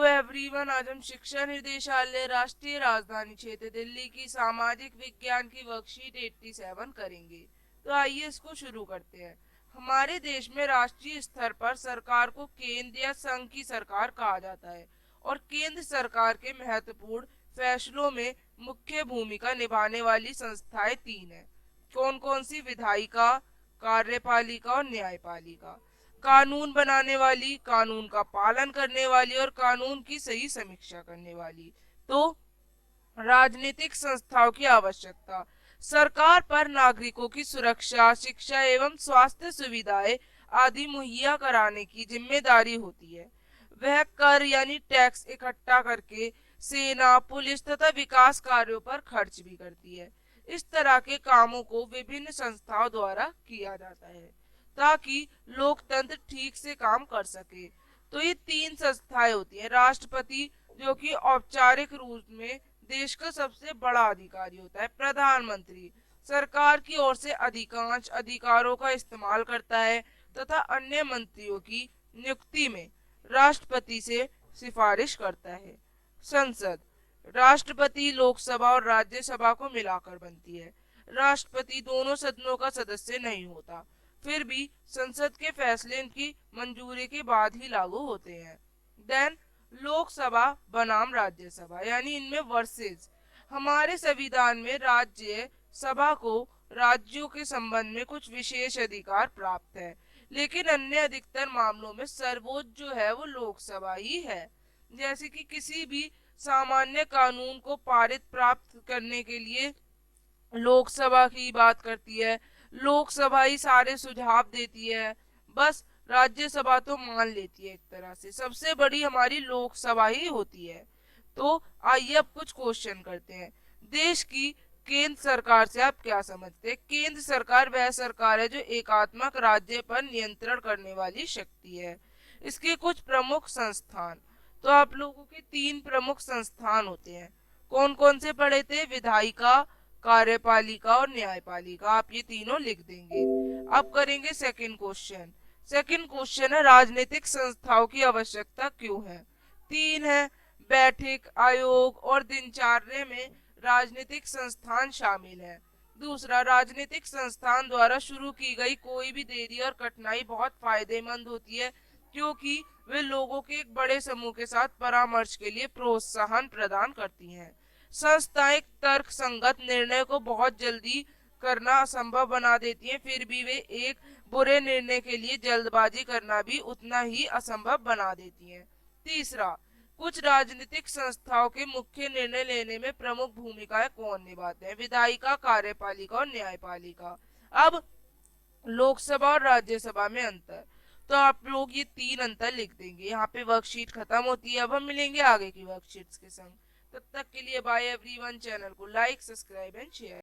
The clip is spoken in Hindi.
तो एवरीवन, आज हम शिक्षा निदेशालय राष्ट्रीय राजधानी क्षेत्र दिल्ली की सामाजिक विज्ञान की वर्कशीट 87 करेंगे। तो आइए इसको शुरू करते हैं। हमारे देश में राष्ट्रीय स्तर पर सरकार को केंद्र या संघ की सरकार कहा जाता है और केंद्र सरकार के महत्वपूर्ण फैसलों में मुख्य भूमिका निभाने वाली संस्थाएं तीन हैं। कौन कौन सी? विधायिका, कार्यपालिका और न्यायपालिका। कानून बनाने वाली, कानून का पालन करने वाली और कानून की सही समीक्षा करने वाली। तो राजनीतिक संस्थाओं की आवश्यकता। सरकार पर नागरिकों की सुरक्षा, शिक्षा एवं स्वास्थ्य सुविधाएं आदि मुहैया कराने की जिम्मेदारी होती है। वह कर यानी टैक्स इकट्ठा करके सेना, पुलिस तथा विकास कार्यों पर खर्च भी करती है। इस तरह के कामों को विभिन्न संस्थाओं द्वारा किया जाता है ताकि लोकतंत्र ठीक से काम कर सके। तो ये तीन संस्थाएं होती हैं। राष्ट्रपति, जो कि औपचारिक रूप में देश का सबसे बड़ा अधिकारी होता है। प्रधानमंत्री सरकार की ओर से अधिकांश अधिकारों का इस्तेमाल करता है तथा अन्य मंत्रियों की नियुक्ति में राष्ट्रपति से सिफारिश करता है। संसद राष्ट्रपति, लोकसभा और राज्यसभा को मिलाकर बनती है। राष्ट्रपति दोनों सदनों का सदस्य नहीं होता, फिर भी संसद के फैसले इनकी मंजूरी के बाद ही लागू होते हैं। देन लोकसभा बनाम राज्यसभा, यानी इनमें वर्सेस। हमारे संविधान में राज्य सभा को राज्यों के संबंध में कुछ विशेष अधिकार प्राप्त है, लेकिन अन्य अधिकतर मामलों में सर्वोच्च जो है वो लोकसभा ही है। जैसे कि किसी भी सामान्य कानून को पारित प्राप्त करने के लिए लोकसभा की बात करती है, लोकसभा ही सारे सुझाव देती है, बस राज्यसभा तो मान लेती है। एक तरह से सबसे बड़ी हमारी लोकसभा ही होती है। तो आइए अब कुछ क्वेश्चन करते हैं। देश की केंद्र सरकार से आप क्या समझते हैं? केंद्र सरकार वह सरकार है जो एकात्मक राज्य पर नियंत्रण करने वाली शक्ति है। इसके कुछ प्रमुख संस्थान, तो आप लोगों के तीन प्रमुख संस्थान होते हैं। कौन कौन से पढ़े थे? विधायिका, कार्यपालिका और न्यायपालिका। आप ये तीनों लिख देंगे। अब करेंगे सेकंड क्वेश्चन। सेकंड क्वेश्चन है, राजनीतिक संस्थाओं की आवश्यकता क्यों है? तीन है। बैठक, आयोग और दिनचर्या में राजनीतिक संस्थान शामिल है। दूसरा, राजनीतिक संस्थान द्वारा शुरू की गई कोई भी देरी और कठिनाई बहुत फायदेमंद होती है, क्योंकि वे लोगों के एक बड़े समूह के साथ परामर्श के लिए प्रोत्साहन प्रदान करती हैं। संस्थाएं तर्क संगत निर्णय को बहुत जल्दी करना असंभव बना देती हैं, फिर भी वे एक बुरे निर्णय के लिए जल्दबाजी करना भी उतना ही असंभव बना देती हैं। तीसरा, कुछ राजनीतिक संस्थाओं के मुख्य निर्णय लेने में प्रमुख भूमिकाएं कौन निभाते हैं? विधायिका, कार्यपालिका और न्यायपालिका। अब लोकसभा और राज्यसभा में अंतर, तो आप लोग ये तीन अंतर लिख देंगे। यहाँ पे वर्कशीट खत्म होती है। अब हम मिलेंगे आगे की वर्कशीट्स के संग। तब तक के लिए बाय एवरीवन। चैनल को लाइक, सब्सक्राइब एंड शेयर।